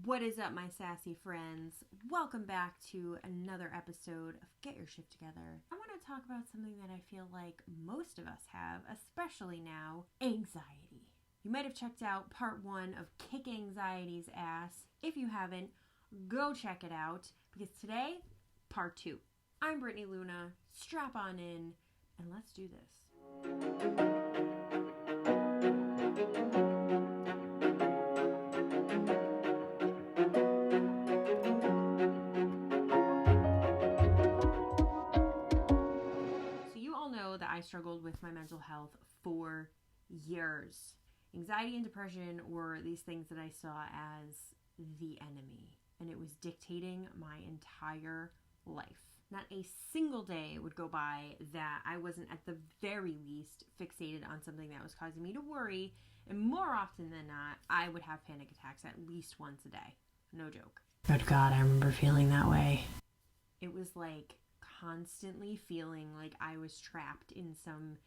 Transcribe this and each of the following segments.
What is up, my sassy friends? Welcome back to another episode of Get Your Shit Together. I want to talk about something that I feel like most of us have, especially now, anxiety. You might have checked out part 1 of Kick Anxiety's Ass. If you haven't, go check it out, because today, part 2. I'm Brittany Luna. Strap on in, and let's do this. That I struggled with my mental health for years. Anxiety and depression were these things that I saw as the enemy, and it was dictating my entire life. Not a single day would go by that I wasn't at the very least fixated on something that was causing me to worry, and more often than not, I would have panic attacks at least once a day. No joke. Good God, I remember feeling that way. It was like constantly feeling like I was trapped in some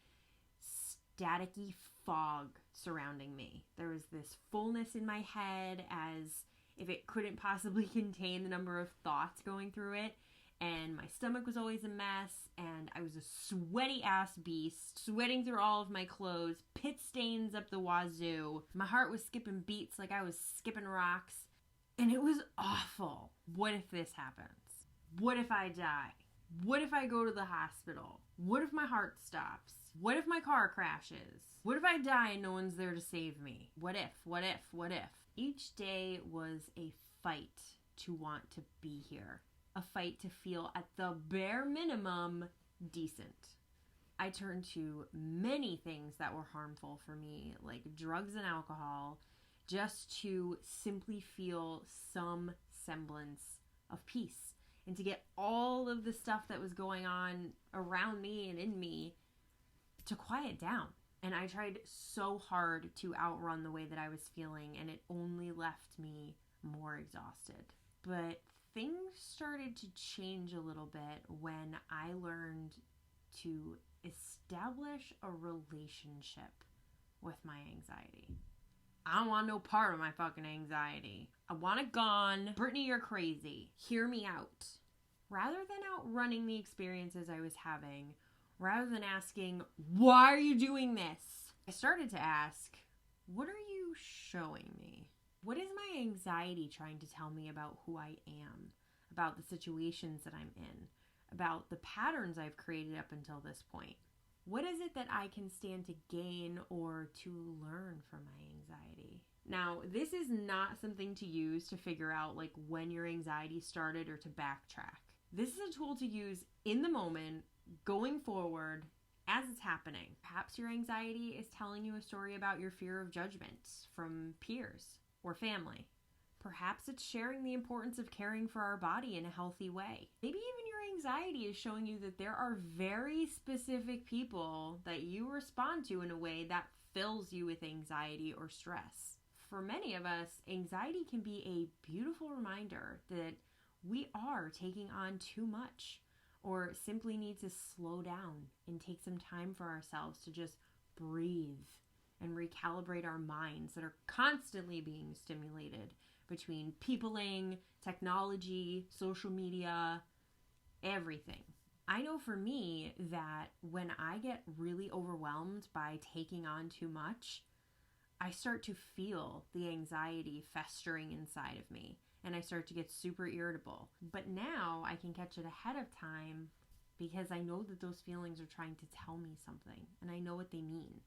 staticky fog surrounding me. There was this fullness in my head as if it couldn't possibly contain the number of thoughts going through it, and my stomach was always a mess, and I was a sweaty ass beast, sweating through all of my clothes, pit stains up the wazoo. My heart was skipping beats like I was skipping rocks, and it was awful. What if this happens? What if I die? What if I go to the hospital? What if my heart stops? What if my car crashes? What if I die and no one's there to save me? What if? What if? What if? Each day was a fight to want to be here. A fight to feel at the bare minimum decent. I turned to many things that were harmful for me, like drugs and alcohol, just to simply feel some semblance of peace. And to get all of the stuff that was going on around me and in me to quiet down. And I tried so hard to outrun the way that I was feeling, and it only left me more exhausted. But things started to change a little bit when I learned to establish a relationship with my anxiety. I don't want no part of my fucking anxiety. I want it gone. Brittany, you're crazy. Hear me out. Rather than outrunning the experiences I was having, rather than asking, why are you doing this? I started to ask, what are you showing me? What is my anxiety trying to tell me about who I am, about the situations that I'm in, about the patterns I've created up until this point? What is it that I can stand to gain or to learn from my anxiety? Now, this is not something to use to figure out like when your anxiety started or to backtrack. This is a tool to use in the moment, going forward, as it's happening. Perhaps your anxiety is telling you a story about your fear of judgment from peers or family. Perhaps it's sharing the importance of caring for our body in a healthy way. Maybe even your anxiety is showing you that there are very specific people that you respond to in a way that fills you with anxiety or stress. For many of us, anxiety can be a beautiful reminder that we are taking on too much, or simply need to slow down and take some time for ourselves to just breathe and recalibrate our minds that are constantly being stimulated between peopling, technology, social media, everything. I know for me that when I get really overwhelmed by taking on too much, I start to feel the anxiety festering inside of me, and I start to get super irritable. But now I can catch it ahead of time because I know that those feelings are trying to tell me something, and I know what they mean.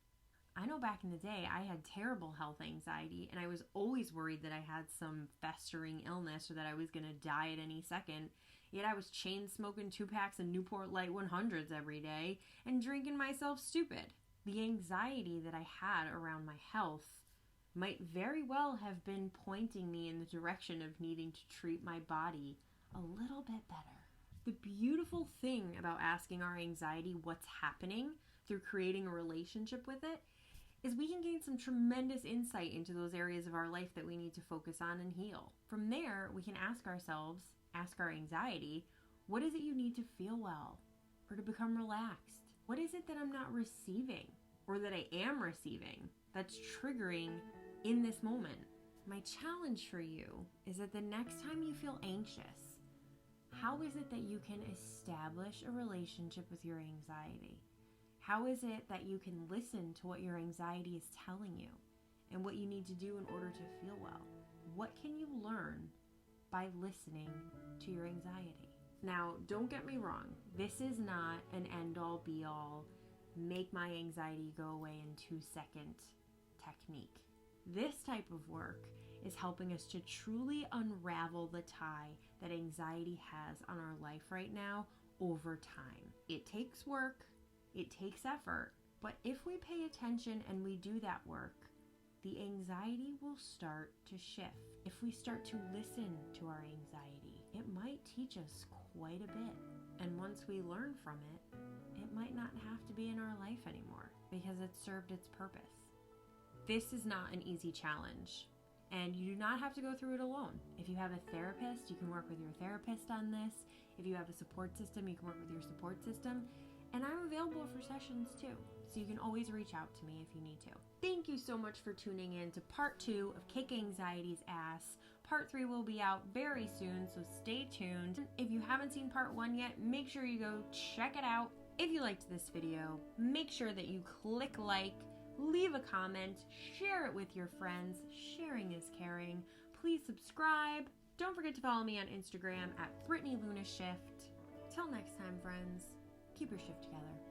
I know back in the day, I had terrible health anxiety, and I was always worried that I had some festering illness or that I was going to die at any second. Yet I was chain smoking 2 packs of Newport Light 100s every day and drinking myself stupid. The anxiety that I had around my health might very well have been pointing me in the direction of needing to treat my body a little bit better. The beautiful thing about asking our anxiety what's happening through creating a relationship with it is we can gain some tremendous insight into those areas of our life that we need to focus on and heal. From there, we can ask our anxiety, what is it you need to feel well or to become relaxed? What is it that I'm not receiving or that I am receiving that's triggering in this moment? My challenge for you is that the next time you feel anxious, how is it that you can establish a relationship with your anxiety? How is it that you can listen to what your anxiety is telling you and what you need to do in order to feel well? What can you learn by listening to your anxiety? Now, don't get me wrong. This is not an end-all, be-all, make my anxiety go away in 2-second technique. This type of work is helping us to truly unravel the tie that anxiety has on our life right now over time. It takes work, it takes effort, but if we pay attention and we do that work, the anxiety will start to shift. If we start to listen to our anxiety, it might teach us quite a bit. And once we learn from it, it might not have to be in our life anymore because it's served its purpose. This is not an easy challenge, and you do not have to go through it alone. If you have a therapist, you can work with your therapist on this. If you have a support system, you can work with your support system. And I'm available for sessions too, so you can always reach out to me if you need to. Thank you so much for tuning in to part 2 of Kick Anxiety's Ass. Part 3 will be out very soon, so stay tuned. If you haven't seen part 1 yet, make sure you go check it out. If you liked this video, make sure that you click like, leave a comment, share it with your friends. Sharing is caring. Please subscribe. Don't forget to follow me on Instagram at BrittanyLunaShift. Till next time, friends, keep your shift together.